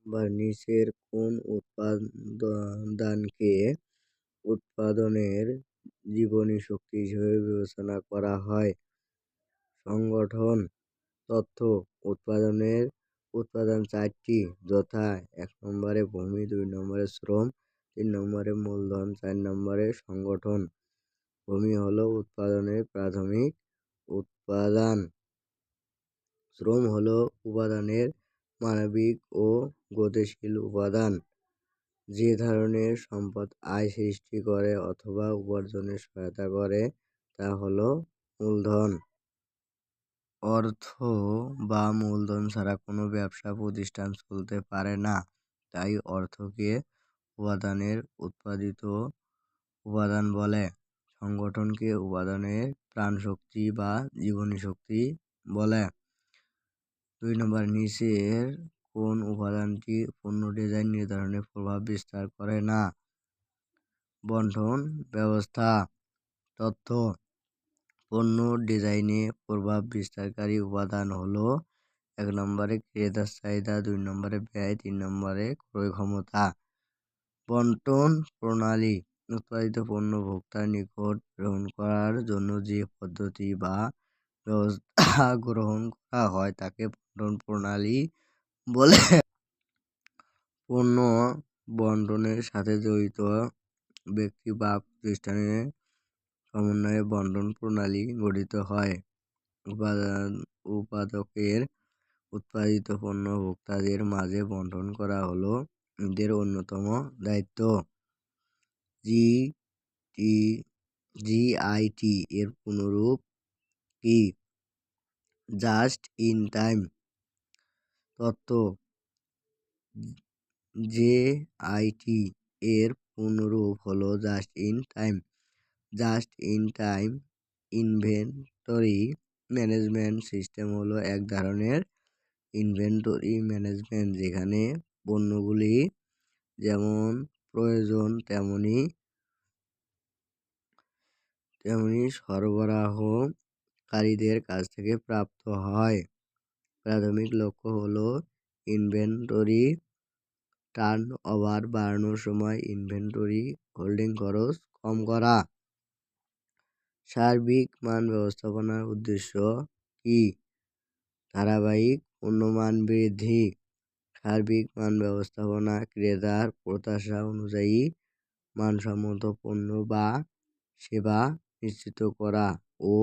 বা নিচের কোন উপাদানকে উৎপাদনের জীবনী শক্তি হিসেবে বিবেচনা করা হয়? সংগঠন। তথ্য। উৎপাদন চারটি, যথা ১ নম্বরে ভূমি, ২ নম্বরে শ্রম, ৩ নম্বরে মূলধন, ৪ নম্বরে সংগঠন। ভূমি হলো উৎপাদনের প্রাথমিক উপাদান। শ্রম হলো উপাদানের মানবিক ও গতিশীল উপাদান, যে ধরনের সম্পদ আয় সৃষ্টি করে অথবা উপার্জনে সহায়তা করে তা হলো মূলধন। অর্থ বা মূলধন ছাড়া কোনো ব্যবসা প্রতিষ্ঠান চলতে পারে না। তাই অর্থকে উপাদানের উৎপাদিত উপাদান বলে। সংগঠনকে উপাদানের প্রাণশক্তি বা জীবনী শক্তি বলে। ২ নম্বর, নিচের কোন উপাদানটি পণ্য ডিজাইন নির্ধারণে প্রভাব বিস্তার করে না? বণ্টন ব্যবস্থা। তথ্য। পণ্য ডিজাইনে প্রভাব বিস্তারকারী উপাদান হলো ১ নম্বরে ক্রেতার চাহিদা, ২ নম্বরে ব্যয়, ৩ নম্বরে ক্রয় ক্ষমতা। বণ্টন প্রণালী। উৎপাদিত পণ্য ভোক্তার নিকট গ্রহণ করার জন্য যে পদ্ধতি বা ব্যবস্থা গ্রহণ করা হয় তাকে বণ্টন প্রণালী বলে। পণ্য বণ্টনের সাথে জড়িত ব্যক্তি বা প্রতিষ্ঠানের সমন্বয়ে বণ্টন প্রণালী গঠিত হয়। উৎপাদকের উৎপাদিত পণ্য ভোক্তাদের মাঝে বণ্টন করা হলো এদের অন্যতম দায়িত্ব। জিআইটি এর পুনরূপ কি? Just in time. তথ্য। জেআইটি এর পুনরূপ হলো just in time. Just in time inventory management system হলো এক ধরনের ইনভেন্টরি ম্যানেজমেন্ট যেখানে পণ্যগুলি যেমন প্রয়োজন তেমনি সরবরাহকারীদের কাছ থেকে প্রাপ্ত হয়। প্রাথমিক লক্ষ্য হলো ইনভেন্টরি টার্নওভার বাড়ানোর সময় ইনভেন্টরি হোল্ডিং খরচ কম করা। সার্বিক মান ব্যবস্থাপনার উদ্দেশ্য কি? ধারাবাহিক উন্নয়ন বৃদ্ধি। সার্বিক মান ব্যবস্থাপনা ক্রেতার প্রত্যাশা অনুযায়ী মানসম্মত পণ্য বা সেবা নিশ্চিত করা ও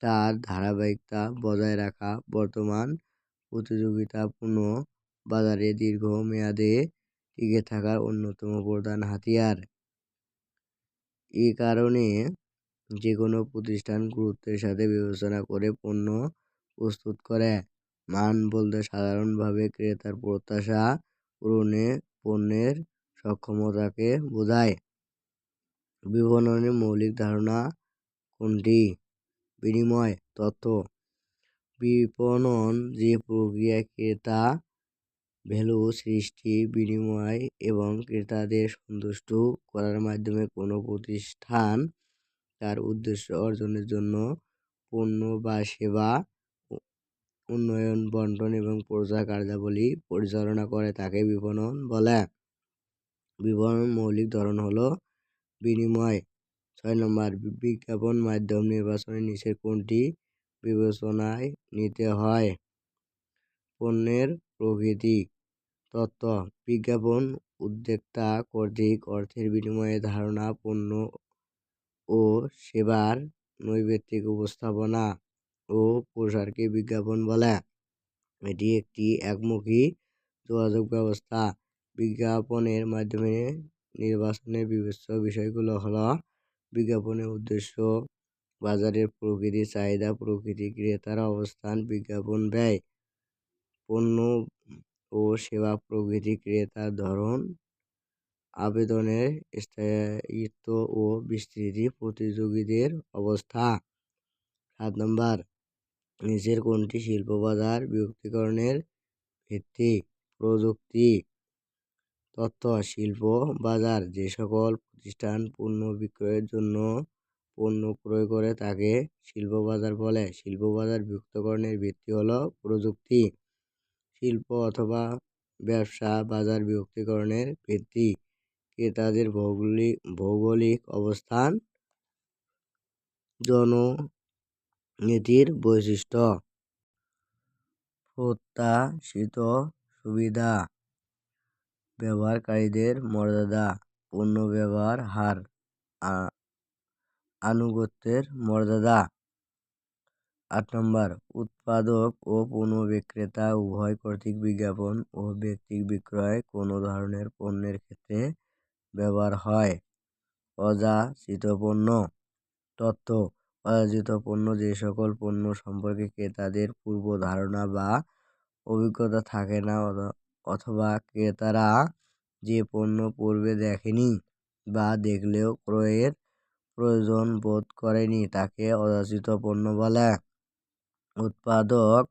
তার ধারাবাহিকতা বজায় রাখা বর্তমান প্রতিযোগিতাপূর্ণ বাজারে দীর্ঘমেয়াদে টিকে থাকার অন্যতম প্রধান হাতিয়ার। এ কারণে যে কোনো প্রতিষ্ঠান গুরুত্বের সাথে বিবেচনা করে পণ্য প্রস্তুত করে। মান বলতে সাধারণভাবে ক্রেতার প্রত্যাশা পূরণে পণ্যের সক্ষমতাকে বোঝায়। বিপণনের মৌলিক ধারণা কোনটি? বিনিময়। তথ্য। বিপণন যে প্রক্রিয়া ক্রেতা ভ্যালু সৃষ্টি, বিনিময় এবং ক্রেতাদের সন্তুষ্ট করার মাধ্যমে কোনো প্রতিষ্ঠান তার উদ্দেশ্য অর্জনের জন্য পণ্য বা সেবা উন্নয়ন, বণ্টন এবং প্রচার কার্যাবলী পরিচালনা করে তাকে বিপণন বলে। বিপণন মৌলিক ধরন হলো বিনিময়। ৬ নম্বর, বিজ্ঞাপন মাধ্যম নির্বাচনে নিচের কোনটি বিবেচনায় নিতে হয়? পণ্যের প্রকৃতি। তথ্য। বিজ্ঞাপন উদ্যোক্তা কর্তৃক অর্থের বিনিময়ে ধারণা, পণ্য ও সেবার নৈর্ব্যক্তিক উপস্থাপনা ও প্রসারকে বিজ্ঞাপন বলে। এটি একটি একমুখী যোগাযোগ ব্যবস্থা। বিজ্ঞাপনের মাধ্যমে নির্বাচনের বিবেচ্য বিষয়গুলো হলো বিজ্ঞাপনের উদ্দেশ্য, বাজারের প্রকৃতি, চাহিদা প্রকৃতি, ক্রেতার অবস্থান, বিজ্ঞাপন ব্যয়, পণ্য ও সেবা প্রকৃতি, ক্রেতার ধরন, আবেদনের স্থায়িত্ব ও বিস্তৃতি, প্রতিযোগীদের অবস্থা। ৭ নম্বর, নিচের কোনটি শিল্প বাজার বিভক্তিকরণের ভিত্তি? প্রযুক্তি। তথ্য। শিল্প বাজার যে সকল প্রতিষ্ঠান পণ্য বিক্রয়ের জন্য পণ্য ক্রয় করে তাকে শিল্প বাজার বলে। শিল্প বাজার বিভক্তিকরণের ভিত্তি হলো প্রযুক্তি। শিল্প অথবা ব্যবসা বাজার বিভক্তিকরণের ভিত্তি, ক্রেতাদের ভৌগোলিক অবস্থান, জননীতির বৈশিষ্ট্য, প্রত্যাশিত সুবিধা, ব্যবহারকারীদের মর্যাদা, পণ্য ব্যবহার হার, আনুগত্যের মর্যাদা। 8 নম্বর, উৎপাদক ও পণ্য বিক্রেতা উভয় কর্তৃক বিজ্ঞাপন ও ব্যক্তিক বিক্রয় কোনো ধরনের পণ্যের ক্ষেত্রে ব্যবহার হয়। অযাচিত পণ্য তথ্য, অযাচিত পণ্য যে সকল পণ্য সম্পর্কে ক্রেতাদের পূর্ব ধারণা বা অভিজ্ঞতা থাকে না অথবা ক্রেতারা যে পণ্য পূর্বে দেখেনি বা দেখলেও ক্রয়ের প্রয়োজন বোধ করেনি তাকে অযাচিত পণ্য বলে। উৎপাদক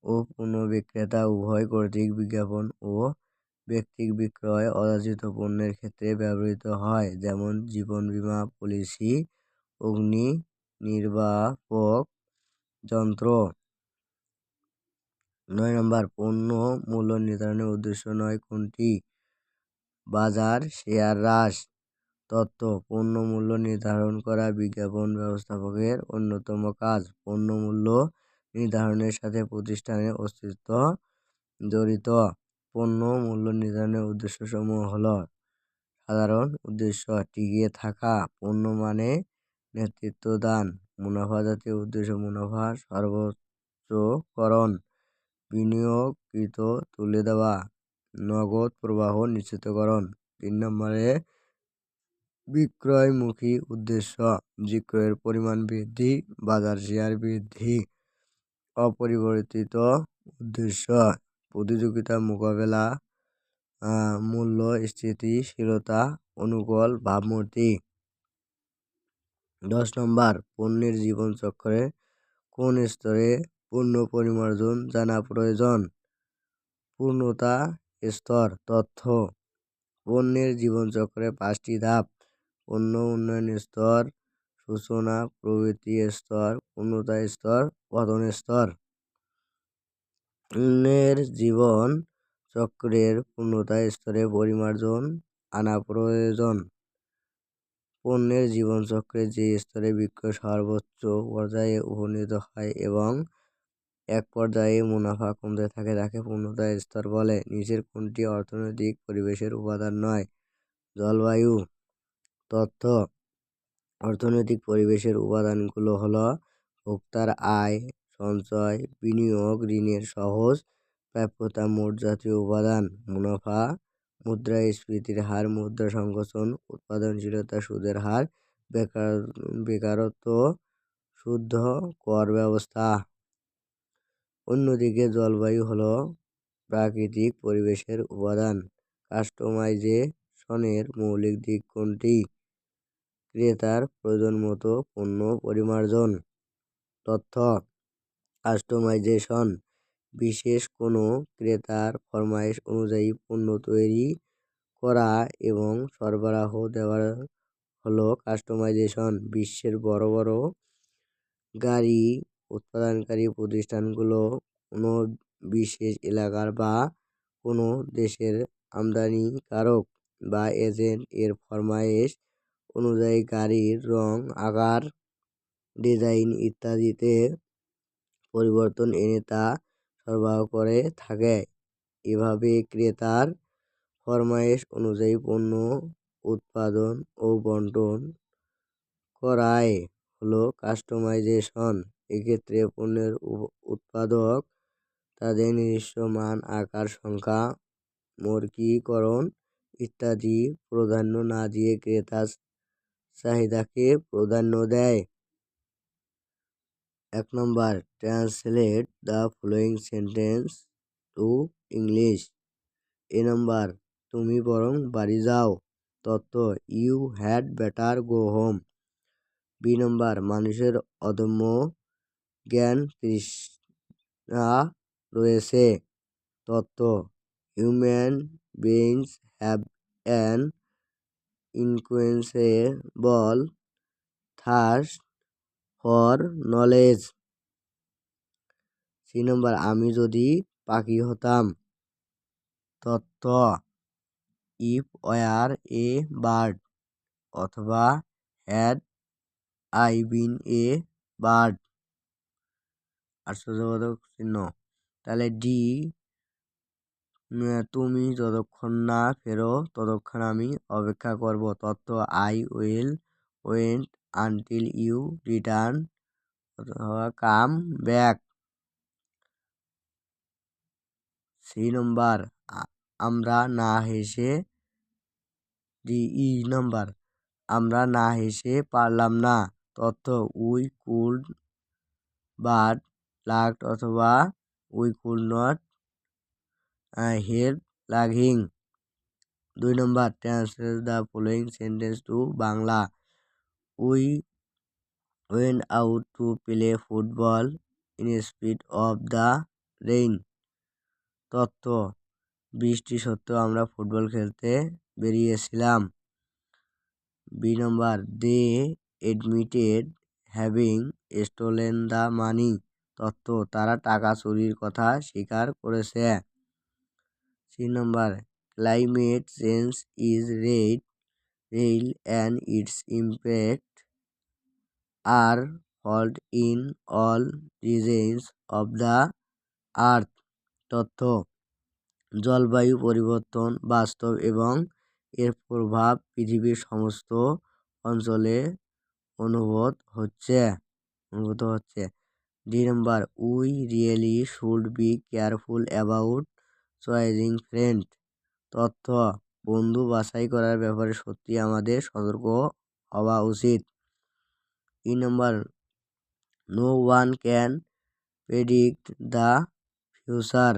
ও পণ্য বিক্রেতা উভয় কর্তৃক বিজ্ঞাপন ও ব্যক্তিক বিক্রয় অযাচিত পণ্যের ক্ষেত্রে ব্যবহৃত হয়, যেমন জীবন বীমা পলিসি, অগ্নি নির্বাপক যন্ত্র। 9 নম্বর, পণ্য মূল্য নির্ধারণের উদ্দেশ্য নয় কোনটি? বাজার শেয়ার হ্রাস। তথ্য, পণ্য মূল্য নির্ধারণ করা বিজ্ঞাপন ব্যবস্থাপকের অন্যতম কাজ। পণ্য মূল্য নির্ধারণের সাথে প্রতিষ্ঠানের অস্তিত্ব জড়িত। পণ্য মূল্য নির্ধারণের উদ্দেশ্যসমূহ হল: সাধারণ উদ্দেশ্য, টিকে থাকা। পণ্য মানে নেতৃত্ব দান। মুনাফা জাতীয় উদ্দেশ্য, মুনাফা সর্বোচ্চকরণ। বিনিয়োগকৃত তুলে দেওয়া। নগদ প্রবাহ নিশ্চিতকরণ। 3 নম্বরে, বিক্রয়মুখী উদ্দেশ্য, বিক্রয়ের পরিমাণ বৃদ্ধি, বাজার শেয়ার বৃদ্ধি। অপরিবর্তিত উদ্দেশ্য, প্রতিযোগিতা মোকাবেলা, মূল্য স্থিতিশীলতা, অনুকূল ভাবমূর্তি। 10 নম্বর, পণ্যের জীবনচক্রে কোন স্তরে পণ্য পরিমার্জন জানা প্রয়োজন? পূর্ণতা স্তর। তথ্য, পণ্যের জীবনচক্রে 5টি ধাপ: পণ্য উন্নয়ন স্তর, সূচনা, প্রবৃদ্ধি স্তর, পূর্ণতা স্তর, পতন স্তর। পণ্যের জীবন চক্রের পূর্ণতা স্তরে পরিমার্জন আনা প্রয়োজন। পণ্যের জীবনচক্রে যে স্তরে বিক্রয় সর্বোচ্চ পর্যায়ে উপনীত হয় এবং এক পর্যায়ে মুনাফা কমতে থাকে তাকে পূর্ণতা স্তর বলে। নিচের কোনটি অর্থনৈতিক পরিবেশের উপাদান নয়? জলবায়ু। তথ্য, অর্থনৈতিক পরিবেশের উপাদানগুলো হল: ভোক্তার আয়, সঞ্চয়, বিনিয়োগ, ঋণের সহজ প্রাপ্যতা, মোট জাতীয় উপাদান। মুনাফা, মুদ্রাস্ফীতির হার, মুদ্রা সংকোচন, উৎপাদনশীলতা, সুদের হার, বেকারত্ব, শুদ্ধ কর ব্যবস্থা। অন্যদিকে জলবায়ু হল প্রাকৃতিক পরিবেশের উপাদান। কাস্টমাইজেশনের মৌলিক দিক কোনটি? ক্রেতার প্রয়োজন মতো পণ্য পরিমার্জন। তথ্য, কাস্টমাইজেশন, বিশেষ কোনো ক্রেতার ফরমাইশ অনুযায়ী পণ্য তৈরি করা এবং সরবরাহ দেওয়া হলো কাস্টমাইজেশন। বিশ্বের বড় বড় গাড়ি উৎপাদনকারী প্রতিষ্ঠানগুলো কোনো বিশেষ এলাকার বা কোনো দেশের আমদানিকারক বা এজেন্ট এর ফরমাইশ অনুযায়ী গাড়ির রং, আকার, ডিজাইন ইত্যাদিতে পরিবর্তন এনে তা সরবরাহ করে থাকে। এভাবে ক্রেতার ফরমাইশ অনুযায়ী পণ্য উৎপাদন ও বণ্টন করাই হলো কাস্টমাইজেশন। এক্ষেত্রে পণ্যের উৎপাদক তাদের নিজস্ব মান, আকার, সংখ্যা, মার্কিংকরণ ইত্যাদি প্রাধান্য না দিয়ে ক্রেতার চাহিদাকে প্রাধান্য দেয়। 1 number, translate the following sentence to English. A number, তুমি বরং বাড়ি যাও। তথ্য, you had better go home. B number, মানুষের অদম্য জ্ঞান তৃষ্ণা রয়েছে। তথ্য, human beings have an unquenchable thirst for knowledge. C number, আমি যদি পাখি হতাম। তথ্য, তথ্য ইফ ওয়ার এ বার্ড অথবা had I been a bird আশ্চর্যবোধক চিহ্ন। তাহলে ডি, তুমি যতক্ষণ না ফেরো ততক্ষণ আমি অপেক্ষা করব। তথ্য I will wait until you return অথবা কাম ব্যাক। সি নম্বর, আমরা না হেসে ই নাম্বার, আমরা না হেসে পারলাম না। তথ্য উই কুড বাট লাকড অথবা we could not help loving. 2 নম্বর, translate the following sentence to Bangla. We went out to play football in spite of the rain. তথ্য বৃষ্টি সত্ত্বেও আমরা ফুটবল খেলতে বেরিয়েছিলাম। বি নম্বর, they admitted having stolen the money. তথ্য তারা টাকা চুরির কথা স্বীকার করেছে। সি নম্বর, climate change is real and its impact are felt in all regions of the earth. তথ্য জলবায়ু পরিবর্তন বাস্তব এবং এর প্রভাব পৃথিবীর সমস্ত অঞ্চলে অনুভূত হচ্ছে। D number, we really should be careful about চয়েজিং friend. তথ্য বন্ধু বাছাই করার ব্যাপারে সত্যি আমাদের সতর্ক হওয়া উচিত। E number, no one can predict the future.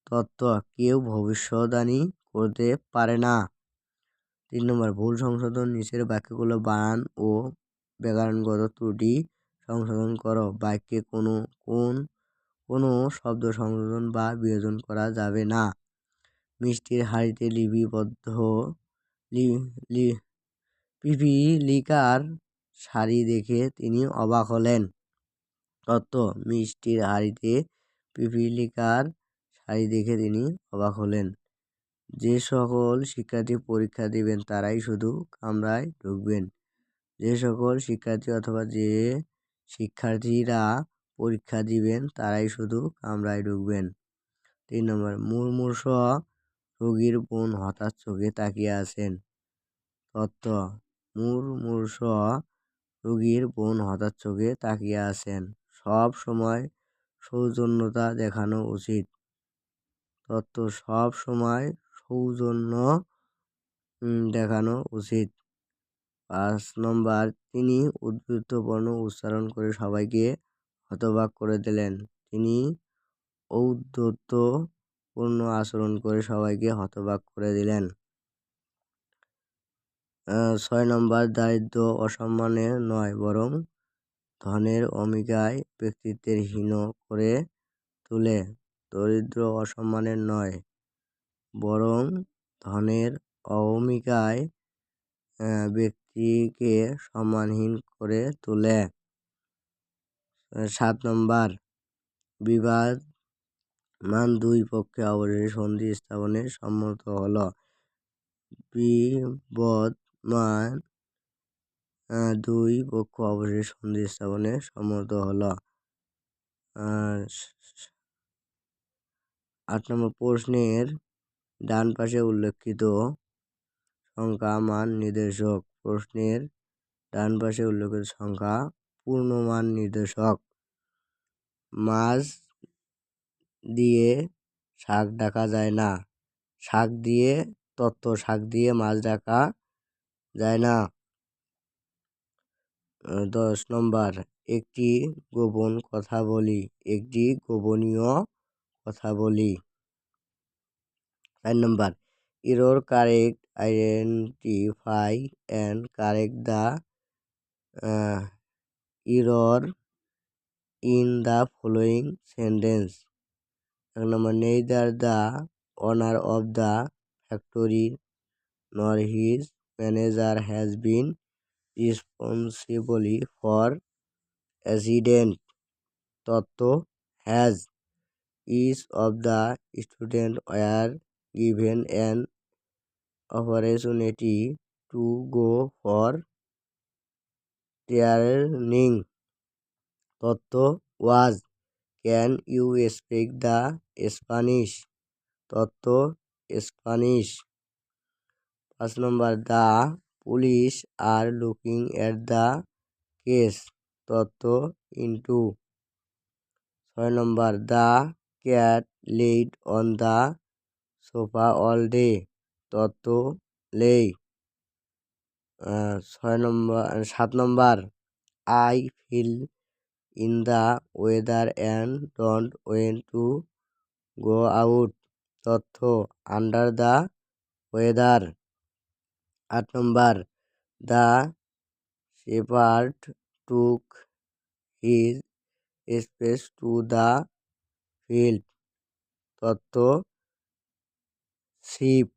তথ্য কেউ ভবিষ্যদ্বাণী করতে পারে না। 3 নম্বর, ভুল সংশোধন, নিচের বাক্যগুলো বানান ও ব্যাকরণগত ত্রুটি সংশোধন করো। বাক্যে কোনো শব্দ সংশোধন বা বিয়োজন করা যাবে না। মিষ্টির হাঁড়িতে পিপীলিকার শাড়ি দেখে তিনি অবাক হলেন। তথ্য মিষ্টির হাঁড়িতে পিপীলিকার শাড়ি দেখে তিনি অবাক হলেন। যে সকল শিক্ষার্থী পরীক্ষা দেবেন তারাই শুধু কামরায় ঢুকবেন। যে সকল শিক্ষার্থী অথবা যে শিক্ষার্থীরা পরীক্ষা দিবেন তারাই শুধু কামরায় ঢুকবেন। 3 নম্বর, মুমূর্ষ রোগীর বোন হঠাৎ চোখে তাকিয়ে আছেন। তথ্য মুমূর্ষ রোগীর বোন হঠাৎ চোখে তাকিয়ে আছেন। সব সময় সৌজন্যতা দেখানো উচিত। তথ্য সব সময় সৌজন্য দেখানো উচিত। 5 নম্বর, তিনি উদ্ধৃতপূর্ণ উচ্চারণ করে সবাইকে হতবাক করে দিলেন। তিনি ঔদ্ধত্যপূর্ণ আচরণ করে সবাইকে হতবাক করে দিলেন। 6 নম্বর, দারিদ্র অসম্মানের নয় বরং ধনের অহমিকায় ব্যক্তিত্বের হীন করে তোলে। দরিদ্র অসম্মানের নয় বরং ধনের অহমিকায় ব্যক্তিকে সম্মানহীন করে তোলে। 7 নম্বর, বিবাদমান দুই পক্ষে অবশেষে সন্ধি স্থাপনে সম্মত হলো। বিবদমান দুই পক্ষ অবশেষে সন্ধি স্থাপনে সম্মত হলো। 8 নম্বর, প্রশ্নের ডান পাশে উল্লেখিত সংখ্যা মান নির্দেশক। প্রশ্নের ডান পাশে উল্লেখিত সংখ্যা পূর্ণমান নির্দেশক। মাছ দিয়ে শাক ঢাকা যায় না। শাক দিয়ে মাছ ঢাকা যায় না। 10 নম্বর, একটি গোপন কথা বলি, একটি গোপনীয় কথা বলি। 4 নম্বর, error correct, identify and correct the error in the following sentence. 1 number, neither the owner of the factory nor his manager has been responsible for accident. তথ্য has each of the students were given an opportunity to go for training. তথ্য was can you speak the Spanish? তথ্য Spanish. 5 number the police are looking at the case. তথ্য into। 6 number the cat laid on the sofa all day. তথ্য lay। 7 number I feel in the weather and don't want to go out. তথ্য under the weather। 8 number the shepherd took his space to the field. তথ্য sheep।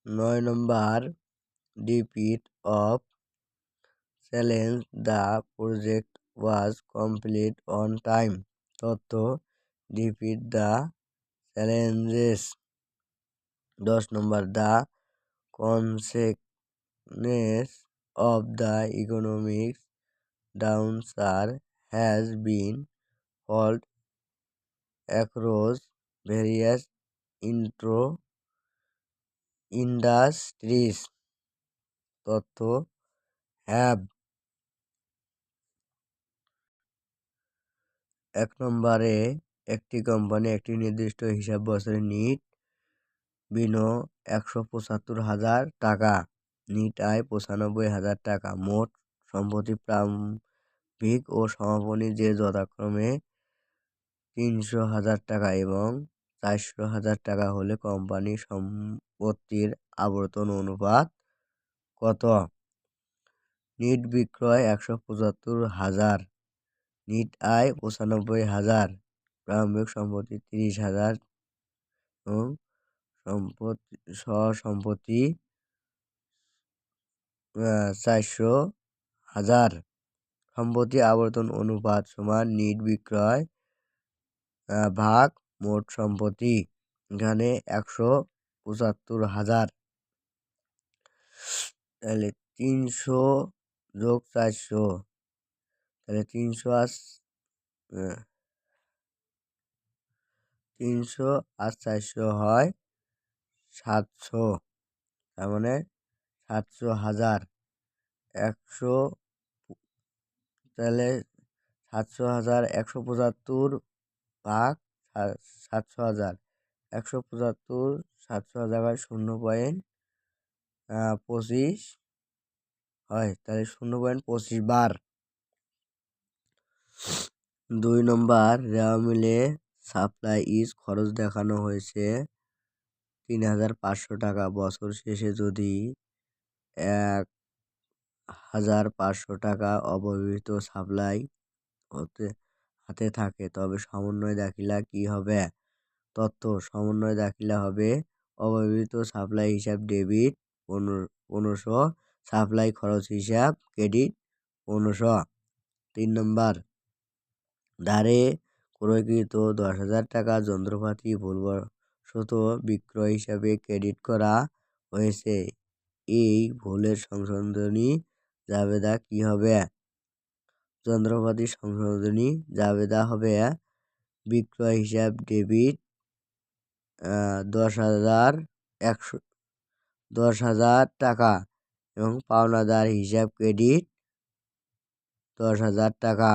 9 number defeat of challenge the project was complete on time. তথ্য defeat the challenges। 10 number the consequence of the economic downturn has been felt across various industries. তথ্য have। 1 নম্বরে একটি company একটি নির্দিষ্ট হিসাব বছরে NEET বিনিয়োগ 175,000 টাকা, নিট আয় 95,000 টাকা, মোট সম্পত্তি প্রারম্ভিক ও সমাপনী যে যথাক্রমে 300,000 টাকা এবং 400,000 টাকা হলে কোম্পানির সম্পত্তির আবর্তন অনুপাত কত? নিট বিক্রয় 175,000, নিট আয় 95,000, প্রারম্ভিক সম্পত্তি 30,000 এবং সম্পত্তি 400,000। সম্পত্তি আবর্তন অনুপাত সমান নিট বিক্রয় ভাগ মোট সম্পত্তি। এখানে 175,000, তাহলে 300 যোগ 400, তাহলে 300 আর 400 হয় 700, তার মানে 700,000। 100, তাহলে 700,000 175 ভাগ 700,000, 175 700 জায়গায় 0.25 হয়, তাহলে 0.25 বার। 2 নম্বর রেওয়া মিলে সাপ্লাই ইজ খরচ দেখানো হয়েছে 3,500 টাকা। বছর শেষে যদি 1,500 টাকা অব্যবহৃত সাপ্লাই হাতে থাকে তবে সমন্বয় দাখিলা কি হবে? তথ্য সমন্বয় দাখিলা হবে অব্যবহৃত সাপ্লাই হিসাব ডেবিট 1500, সাপ্লাই খরচ হিসাব ক্রেডিট 1500। 3 নম্বর ধারে ক্রয়কৃত 10,000 টাকা যন্ত্রপাতি ভুলবশত বিক্রয় হিসাবে ক্রেডিট করা হয়েছে, এই ভুলের সংশোধনী জাবেদা কি হবে? যন্ত্রপাতি সংশোধনী জাবেদা হবে বিক্রয় হিসাব ডেবিট 10,000 টাকা এবং পাওনাদার হিসাব ক্রেডিট 10,000 টাকা।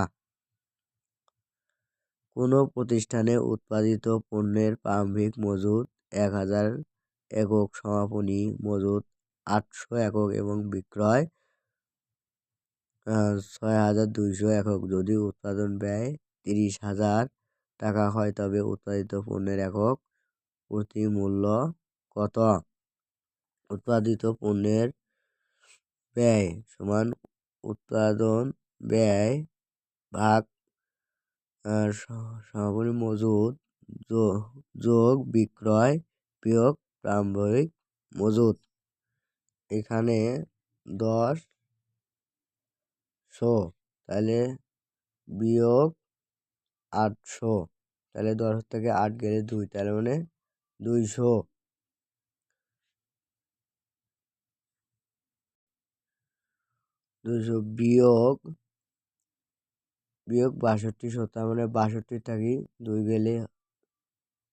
কোনো প্রতিষ্ঠানে উৎপাদিত পণ্যের প্রারম্ভিক মজুত 1,000 একক, সমাপনী মজুত 800 একক এবং বিক্রয় 6,200 একক। যদি উৎপাদন ব্যয় 30,000 টাকা হয় তবে উৎপাদিত পণ্যের একক প্রতি মূল্য কত? উৎপাদিত পণ্যের ব্যয় সমান উৎপাদন ব্যয় ভাগ সমাপনী মজুত যোগ বিক্রয় বিয়োগ প্রারম্ভিক মজুত। এখানে 10,000, তাহলে বিয়োগ 800, তাহলে 10 থেকে 8 গেলে 2, তাহলে মানে 200 বিয়োগ 62 তার মানে 62 থাকি 2 গেলে